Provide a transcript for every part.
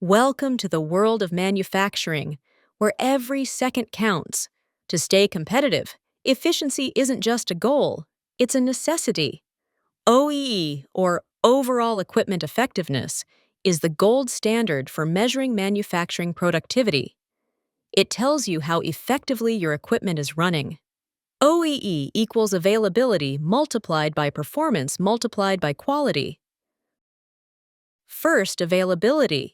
Welcome to the world of manufacturing, where every second counts. To stay competitive, efficiency isn't just a goal, it's a necessity. OEE, or Overall Equipment Effectiveness, is the gold standard for measuring manufacturing productivity. It tells you how effectively your equipment is running. OEE equals availability multiplied by performance multiplied by quality. First, availability.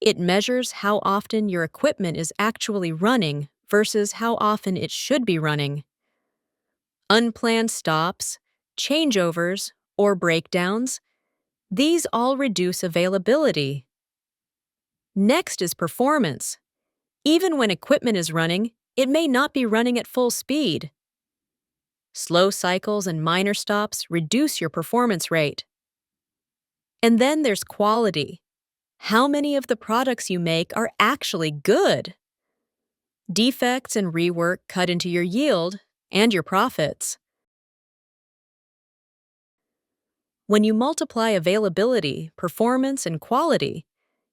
It measures how often your equipment is actually running versus how often it should be running. Unplanned stops, changeovers, or breakdowns, these all reduce availability. Next is performance. Even when equipment is running, it may not be running at full speed. Slow cycles and minor stops reduce your performance rate. And then there's quality. How many of the products you make are actually good? Defects and rework cut into your yield and your profits. When you multiply availability, performance, and quality,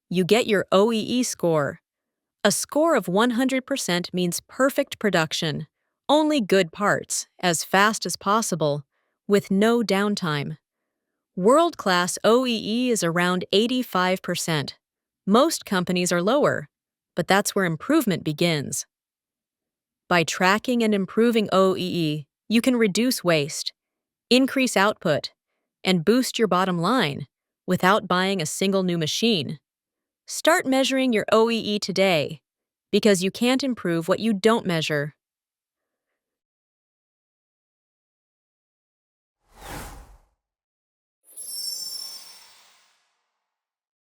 you get your OEE score. A score of 100% means perfect production, only good parts, as fast as possible, with no downtime. World-class OEE is around 85%. Most companies are lower, but that's where improvement begins. By tracking and improving OEE, you can reduce waste, increase output, and boost your bottom line without buying a single new machine. Start measuring your OEE today, because you can't improve what you don't measure.